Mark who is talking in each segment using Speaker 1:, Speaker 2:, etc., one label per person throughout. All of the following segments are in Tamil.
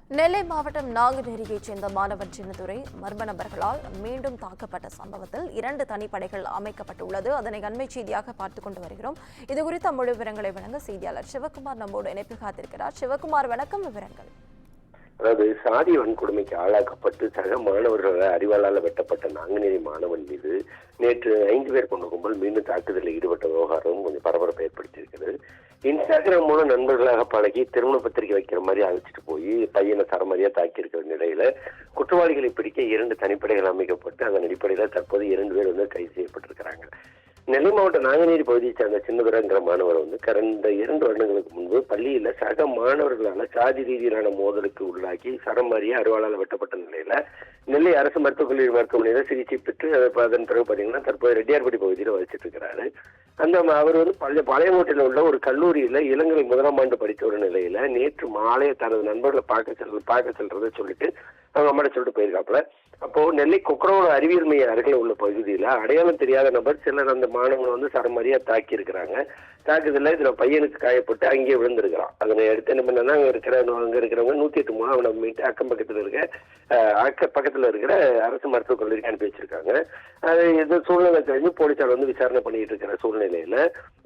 Speaker 1: நெல்லை மாவட்டம் நாங்குநேரியைச் சேர்ந்த மாணவன் சின்னதுரை மர்ம நபர்களால் மீண்டும் தாக்கப்பட்ட சம்பவத்தில் 2 தனிப்படைகள் அமைக்கப்பட்டுள்ளது. அதனை அண்மை செய்தியாக பார்த்துக் கொண்டு வருகிறோம். இதுகுறித்த முழு விவரங்களை வழங்க செய்தியாளர் சிவகுமார் நம்மோடு இணைப்பு காத்திருக்கிறார். சிவகுமார், வணக்கம். விவரங்கள்.
Speaker 2: அதாவது சாதி வன்கொடுமைக்கு ஆளாக்கப்பட்டு சக மாணவர்களால் அறிவாளால் வெட்டப்பட்ட நாங்குநேரி மாணவன் மீது நேற்று 5 பேர் கொண்ட கும்பல் மீண்டும் தாக்குதலில் ஈடுபட்ட விவகாரம் கொஞ்சம் பரபரப்பை ஏற்படுத்தியிருக்கிறது. இன்ஸ்டாகிராம் மூலம் நண்பர்களாக பழகி திருமண பத்திரிகை வைக்கிற மாதிரி அழைச்சிட்டு போய் பையனை சரமாரியா தாக்கியிருக்கிற நிலையில குற்றவாளிகளை பிடிக்க 2 தனிப்படைகள் அமைக்கப்பட்டு அதன் அடிப்படையில் தற்போது 2 பேர் கைது செய்யப்பட்டிருக்கிறாங்க. நெல்லை மாவட்ட நாங்குநேரி பகுதியை சேர்ந்த சின்னதுரைங்கிற மாணவர் கடந்த 2 வருடங்களுக்கு முன்பு பள்ளியில சக மாணவர்களால சாதி ரீதியிலான மோதலுக்கு உள்ளாக்கி சரமாரியா அருவாளால் வெட்டப்பட்ட நிலையில நெல்லை அரசு மருத்துவக் கல்லூரி மருத்துவமனையில சிகிச்சை பெற்று அதன் பிறகு பாத்தீங்கன்னா தற்போது ரெட்டியார்பட்டி பகுதியில் வசிச்சுட்டு இருக்கிறாரு. அவர் பாளையங்கோட்டையில் உள்ள ஒரு கல்லூரியில இளங்கலை 1ஆம் ஆண்டு படித்த ஒரு நிலையில நேற்று மாலை தனது நண்பர்களை பார்க்க செல்றதை சொல்லிட்டு அவங்க அம்மாட்ட சொல்லிட்டு போயிருக்காப்புல. அப்போ நெல்லை கொக்கரோட அறிவியல் மைய அருகில் உள்ள பகுதியில அடையாளம் தெரியாத நபர் சிலர் அந்த மாணவனை சரமாரியா தாக்கி இருக்கிறாங்க. தாக்குதல இதுல பையனுக்கு காயப்பட்டு அங்கேயே விழுந்திருக்கிறான். அதனை அடுத்து என்ன பண்ணா அங்க இருக்கிறவங்க 108 மூலம் அவனை மீட்டு அக்கம் பக்கத்துல இருக்கிற அரசு மருத்துவக் கல்லூரிக்கு அனுப்பி வச்சிருக்காங்க. இது சூழ்நிலை தெரிஞ்சு போலீசார் விசாரணை பண்ணிட்டு இருக்கிற சூழ்நிலையில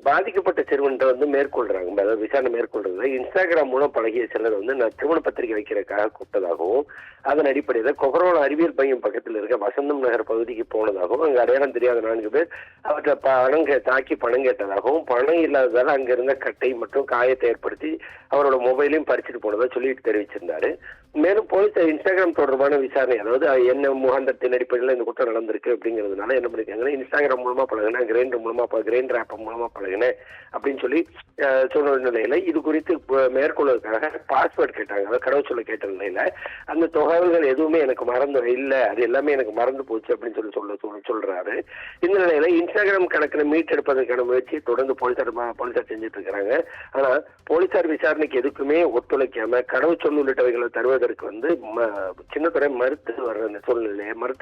Speaker 2: பாதிக்கப்பட்ட சிறுவன் மேற்கொள்றாங்க. அதாவது விசாரணை மேற்கொள்றதுல இன்ஸ்டாகிராம் மூலம் பழகிய சிலர் நான் திருமண பத்திரிகை வைக்கிறதுக்காக கூப்பிட்டதாகவும் அதன் அடிப்படையில கொகரோட அறிவியல் மையம் பக்கத்தில் இருக்க வசந்தம் நகர் பகுதிக்கு போனதாகவும் அங்க அடையாளம் தெரியாத 4 பேர் அவற்றை தாக்கி பணம் கேட்டதாகவும் பணம் இல்லாததால அங்க இருந்த கட்டை மற்றும் காயத்தை ஏற்படுத்தி அவரோட மொபைலையும் பறிச்சுட்டு போனதா சொல்லிட்டு தெரிவிச்சிருந்தாரு. மேலும் போலீஸ் இன்ஸ்டாகிராம் தொடர்பான விசாரணை, அதாவது என்ன முகாந்தத்தின் அடிப்படையில் இந்த குற்றம் நடந்திருக்கு அப்படிங்கிறதுனால என்ன பண்ணிருக்காங்கன்னா இன்ஸ்டாகிராம் மூலமா பழகினேன், கிரைண்டர் ஆப் மூலமா பழகினேன் அப்படின்னு சொல்லி சொன்ன நிலையில இது குறித்து மேற்கொள்வதற்காக பாஸ்வேர்டு கேட்டாங்க. அதாவது கடவுச்சொல்ல கேட்ட நிலையில அந்த தகவல்கள் எதுவுமே எனக்கு மறந்து இல்லை, அது எல்லாமே எனக்கு மறந்து போச்சு அப்படின்னு சொல்றாரு. இந்த நிலையில இன்ஸ்டாகிராம் கணக்கில் மீட்டெடுப்பதற்கான முயற்சியை தொடர்ந்து போலீசார் செஞ்சுட்டு இருக்கிறாங்க. ஆனா போலீசார் விசாரணைக்கு எதுக்குமே ஒத்துழைக்காம கடவுச்சொல் உள்ளிட்டவைகளை தருவதற்கு சின்னதுரை மறுத்து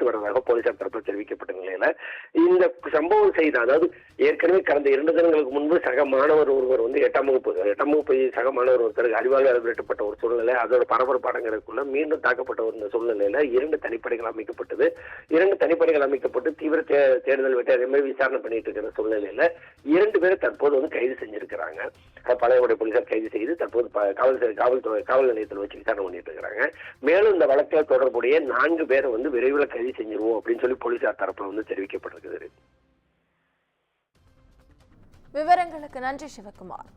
Speaker 2: வர்றதாக போலீசார் தரப்பில் தெரிவிக்கப்பட்ட நிலையில இந்த சம்பவம் செய்த, அதாவது ஏற்கனவே கடந்த 2 தினங்களுக்கு முன்பு சக மாணவர் ஒருவர் 8ஆம் வகுப்பு சக மாணவர் ஒருத்தருக்கு அறிவால் வெட்டப்பட்ட ஒரு சூழ்நிலை, அதோட பரபரப்பு அடங்குறதுக்குள்ள மீண்டும் தாக்கப்பட்ட ஒரு சூழ்நிலையில 2 தனிப்படைகள் அமைக்கப்பட்டது. 2 தனிப்படைகள் அமைக்கப்பட்டு தீவிர தேடுதல் வெட்டி அதே மாதிரி விசாரணை பண்ணிட்டு இருக்கிற சூழ்நிலையில 2 பேரை தற்போது கைது செஞ்சிருக்கிறாங்க. பழையபடி போலீசார் கைது செய்து தற்போது காவல் நிலையத்தில் வச்சு விசாரணை பண்ணிட்டு இருக்கிறாங்க. மேலும் இந்த வழக்கில் தொடர்புடைய 4 பேரை விரைவில் கைது செஞ்சிருவோம் அப்படின்னு சொல்லி போலீசார் தரப்புல தெரிவிக்கப்பட்டிருக்குது.
Speaker 1: விவரங்களுக்கு நன்றி சிவகுமார்.